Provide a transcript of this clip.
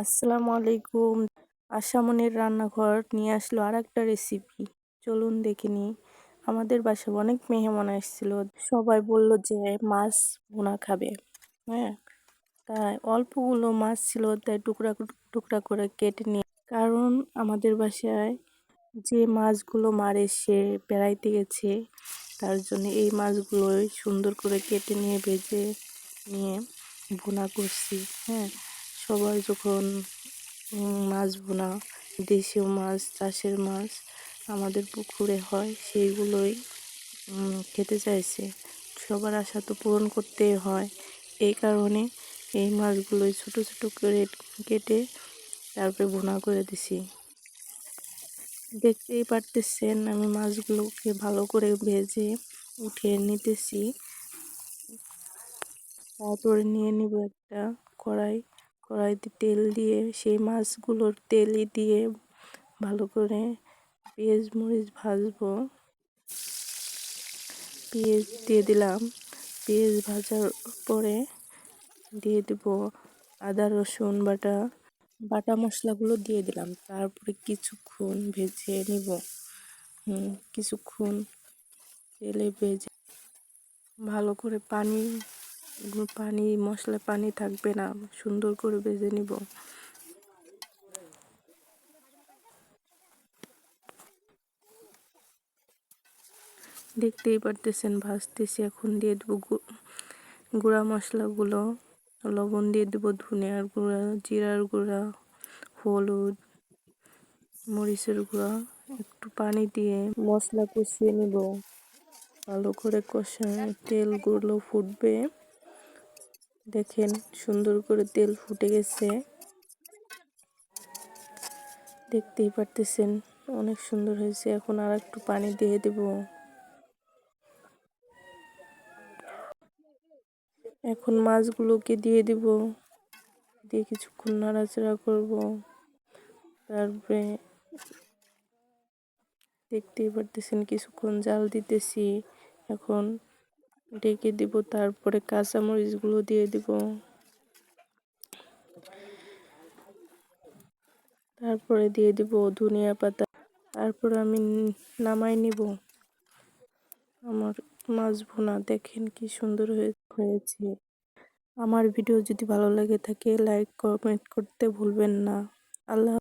আসসালামু আলাইকুম। আশামনির রান্নাঘর নিয়ে আসলো আরেকটা রেসিপি। চলুন দেখে নিই। আমাদের বাসায় অনেক মেহমান আসছিল। সবাই বলল যে মাছ ভুনা খাবে। হ্যাঁ, তাই অল্পগুলো মাছ ছিল, তাই টুকরা টুকরা করে কেটে নিয়ে, কারণ আমাদের বাসায় যে মাছগুলো মারে সে বেড়াইতে গেছে, তার জন্য এই মাছগুলোই সুন্দর করে কেটে নিয়ে ভেজে নিয়ে ভুনা করছি। হ্যাঁ, সবাই যখন মাছ ভুনা, দেশীয় মাছ, চাষের মাছ আমাদের পুকুরে হয়, সেইগুলোই খেতে চাইছে। সবার আশা তো পূরণ করতেই হয়, এই কারণে এই মাছগুলোই ছোট ছোট করে কেটে তারপরে ভুনা করে দিছি। দেখতেই পারতেছেন আমি মাছগুলোকে ভালো করে ভেজে উঠিয়ে নিতেছি। তারপরে নিয়ে নিব একটা কড়াইতে তেল দিয়ে সেই মাছগুলোর তেলই দিয়ে ভালো করে পেঁয়াজ মরিচ ভাজবো। পেঁয়াজ দিয়ে দিলাম। পেঁয়াজ ভাজার পরে দিয়ে দেব আদা রসুন বাটা মশলাগুলো দিয়ে দিলাম। তারপরে কিছুক্ষণ ভেজে নিব। কিছুক্ষণ তেলে ভেজে ভালো করে মশলায় পানি থাকবে না, সুন্দর করে ভেজে নিব। দেখতেই পারতেছেন ভাজতেছি। এখন দিয়ে দেবো গুঁড়া মশলাগুলো। লবণ দিয়ে দেবো, ধনিয়ার গুঁড়া, জিরার গুঁড়া, হলুদ, মরিচের গুঁড়া। একটু পানি দিয়ে মশলা কষিয়ে নিব। ভালো করে কষায় তেলগুলো ফুটবে। দেখেন সুন্দর করে তেল ফুটে গেছে, দেখতেই পারতেছেন অনেক সুন্দর হয়েছে। এখন আর একটু পানি দিয়ে দেব। এখন মাছগুলোকে দিয়ে দিব, দিয়ে কিছুক্ষণ নাড়াচাড়া করব। তারপরে দেখতেই পারতেছেন কিছুক্ষণ জাল দিতেছি। এখন ঢেকে দিব, তারপরে কাঁচামরিচগুলো দিয়ে দিব, তারপরে দিয়ে দিব ধনিয়া পাতা। তারপরে আমি নামাই নিব। আমার মাছ ভুনা দেখেন কি সুন্দর হয়েছে। আমার ভিডিও যদি ভালো লাগে থাকে লাইক কমেন্ট করতে ভুলবেন না। আল্লাহ।